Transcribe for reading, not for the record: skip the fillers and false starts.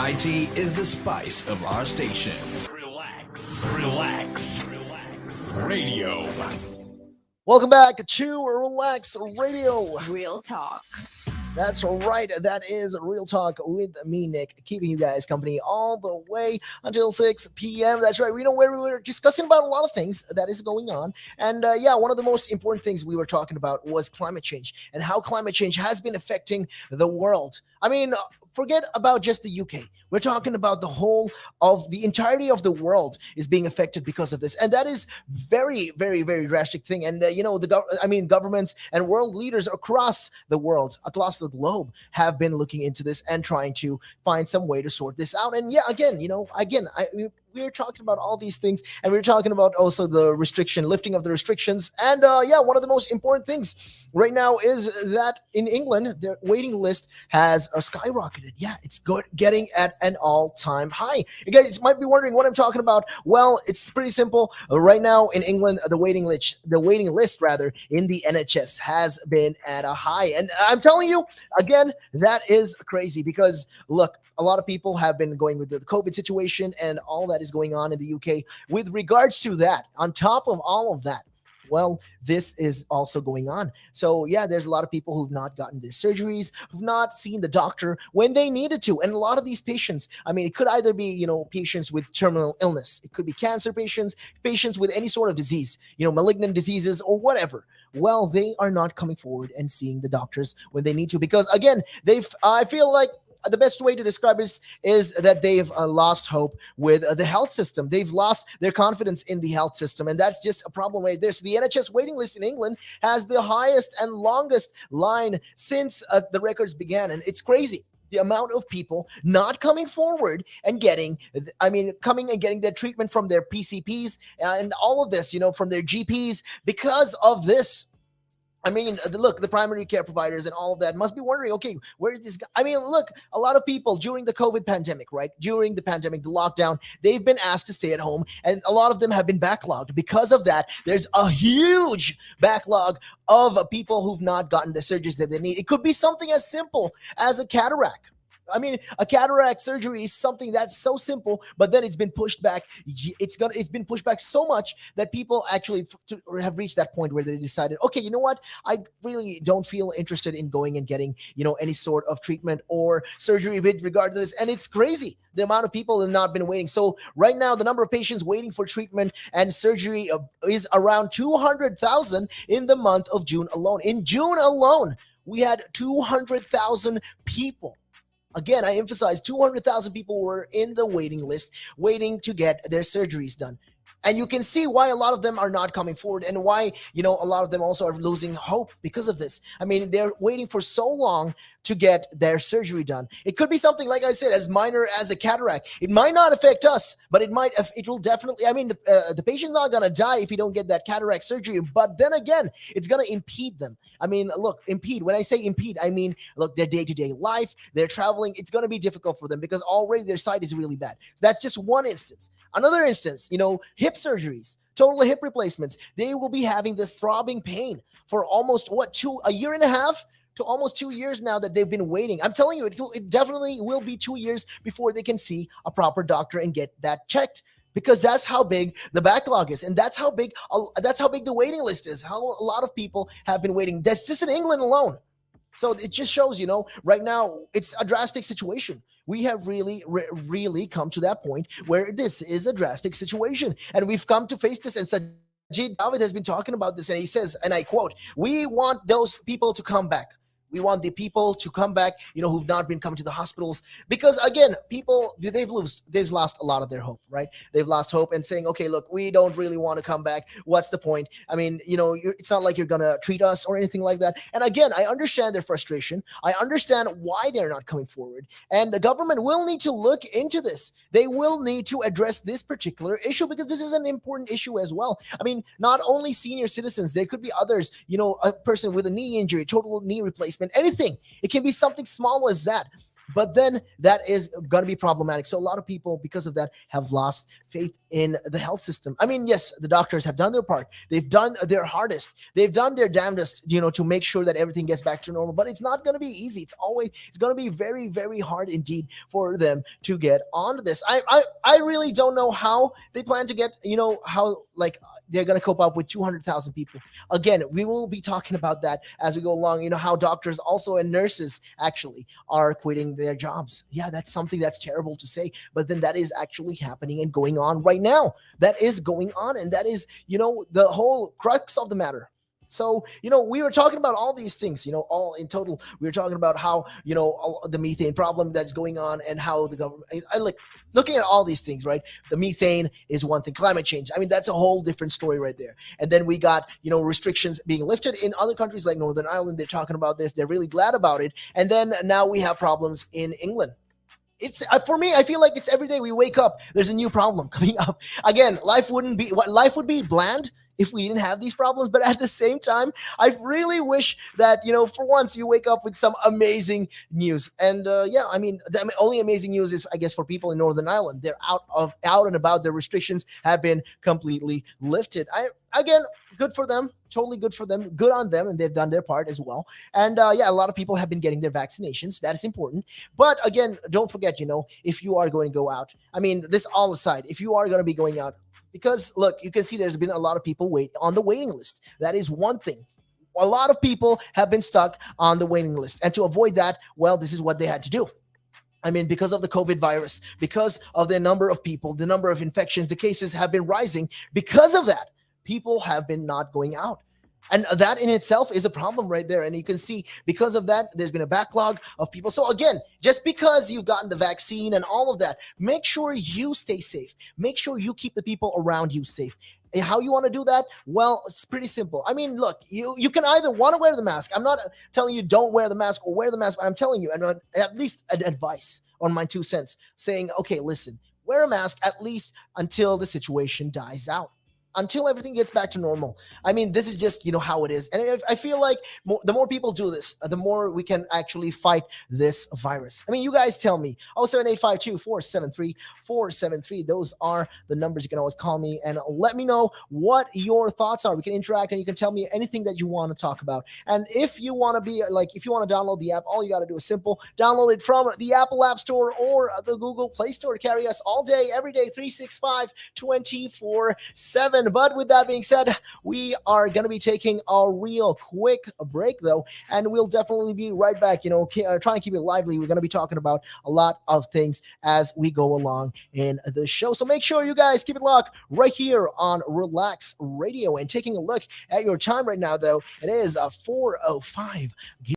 IT is the spice of our station. Relax Radio. Welcome back to Relax Radio. Real talk. That's right. That is Real Talk with me, Nick, keeping you guys company all the way until 6 p.m. That's right. We know where we were discussing about a lot of things that is going on. And one of the most important things we were talking about was climate change and how climate change has been affecting the world. I mean, forget about just the UK. We're talking about the entirety of the world is being affected because of this. And that is very, very, very drastic thing. And, governments and world leaders across the world, across the globe have been looking into this and trying to find some way to sort this out. And we're talking about all these things, and we're talking about also the lifting of the restrictions. And one of the most important things right now is that in England, the waiting list has skyrocketed. Yeah, it's getting at an all-time high. You guys might be wondering what I'm talking about. Well, it's pretty simple. Right now in England, the waiting list in the NHS has been at a high. And I'm telling you, again, that is crazy because look, a lot of people have been going with the COVID situation and all that is going on in the UK. With regards to that, on top of all of that, well, this is also going on. So, yeah, there's a lot of people who've not gotten their surgeries, who've not seen the doctor when they needed to. And a lot of these patients, I mean, it could either be, patients with terminal illness. It could be cancer patients with any sort of disease, malignant diseases or whatever. Well, they are not coming forward and seeing the doctors when they need to because, again, I feel like the best way to describe it is that they've lost hope with the health system. They've lost their confidence in the health system, and that's just a problem right there. So the NHS waiting list in England has the highest and longest line since the records began, and it's crazy. The amount of people not coming forward and getting their treatment from their PCPs and all of this, from their GPs because of this. I mean, look, the primary care providers and all of that must be wondering, okay, where is this guy? I mean, look, a lot of people during the COVID pandemic, right? During the pandemic, the lockdown, they've been asked to stay at home, and a lot of them have been backlogged. Because of that, there's a huge backlog of people who've not gotten the surgeries that they need. It could be something as simple as a cataract. I mean, a cataract surgery is something that's so simple, but then it's been pushed back. It's been pushed back so much that people actually have reached that point where they decided, okay, you know what? I really don't feel interested in going and getting, any sort of treatment or surgery with regard to this. And it's crazy the amount of people have not been waiting. So right now, the number of patients waiting for treatment and surgery is around 200,000 in the month of June alone. In June alone, we had 200,000 people. Again, I emphasize 200,000 people were in the waiting list waiting to get their surgeries done. And you can see why a lot of them are not coming forward and why, a lot of them also are losing hope because of this. I mean, they're waiting for so long to get their surgery done. It could be something, like I said, as minor as a cataract. It might not affect us, but it will definitely, the patient's not going to die if you don't get that cataract surgery. But then again, it's going to impede them. I mean, look, impede. When I say impede, I mean, look, their day-to-day life, their traveling, it's going to be difficult for them because already their sight is really bad. So that's just one instance. Another instance, hip surgeries, total hip replacements. They will be having this throbbing pain for almost, a year and a half to almost 2 years now that they've been waiting. I'm telling you, it definitely will be 2 years before they can see a proper doctor and get that checked. Because that's how big the backlog is, and that's how big the waiting list is. How a lot of people have been waiting. That's just in England alone. So it just shows, right now it's a drastic situation. We have really come to that point where this is a drastic situation, and we've come to face this. And Sajid David has been talking about this, and he says, and I quote, "We want those people to come back. We want the people to come back, who've not been coming to the hospitals." Because again, people, they've lost a lot of their hope, right? They've lost hope and saying, okay, look, we don't really want to come back. What's the point? I mean, it's not like you're going to treat us or anything like that. And again, I understand their frustration. I understand why they're not coming forward. And the government will need to look into this. They will need to address this particular issue because this is an important issue as well. I mean, not only senior citizens, there could be others, a person with a knee injury, total knee replacement, anything. It can be something small as that. But then that is going to be problematic. So a lot of people, because of that, have lost faith in the health system. I mean, yes, the doctors have done their part. They've done their hardest. They've done their damnedest, to make sure that everything gets back to normal. But it's not going to be easy. It's going to be very, very hard indeed for them to get onto this. I really don't know how they plan to get, how like they're going to cope up with 200,000 people. Again, we will be talking about that as we go along. How doctors also and nurses actually are quitting their jobs. Yeah, that's something that's terrible to say, but then that is actually happening and going on right now. That is going on, and that is, the whole crux of the matter. So, we were talking about all these things, all in total. We were talking about how, the methane problem that's going on and how the government, I like looking at all these things, right? The methane is one thing, climate change. I mean, that's a whole different story right there. And then we got, restrictions being lifted in other countries like Northern Ireland. They're talking about this. They're really glad about it. And then now we have problems in England. It's for me, I feel like it's every day we wake up, there's a new problem coming up. Again, life would be bland if we didn't have these problems. But at the same time, I really wish that, for once you wake up with some amazing news. And I mean, the only amazing news is, I guess, for people in Northern Ireland. They're out and about. Their restrictions have been completely lifted. Again, good for them. Totally good for them. Good on them. And they've done their part as well. And a lot of people have been getting their vaccinations. That is important. But again, don't forget, if you are going to go out, I mean, this all aside, if you are going to be going out, because look, you can see there's been a lot of people on the waiting list. That is one thing. A lot of people have been stuck on the waiting list. And to avoid that, well, this is what they had to do. I mean, because of the COVID virus, because of the number of people, the number of infections, the cases have been rising. Because of that, people have been not going out. And that in itself is a problem right there. And you can see because of that, there's been a backlog of people. So again, just because you've gotten the vaccine and all of that, make sure you stay safe. Make sure you keep the people around you safe. And how you want to do that? Well, it's pretty simple. I mean, look, you can either want to wear the mask. I'm not telling you don't wear the mask or wear the mask, but I'm telling you, and at least an advice on my 2 cents, saying, okay, listen, wear a mask at least until the situation dies out. Until everything gets back to normal. I mean, this is just, how it is. And I feel like the more people do this, the more we can actually fight this virus. I mean, you guys tell me. 07852-473-473. Those are the numbers. You can always call me and let me know what your thoughts are. We can interact and you can tell me anything that you want to talk about. And if you want to if you want to download the app, all you got to do is simple. Download it from the Apple App Store or the Google Play Store to carry us all day, every day, 365, 24/7. But with that being said, we are going to be taking a real quick break, though, and we'll definitely be right back. Trying to keep it lively. We're going to be talking about a lot of things as we go along in the show. So make sure you guys keep it locked right here on Relaks Radio. And taking a look at your time right now, though, it is 4:05.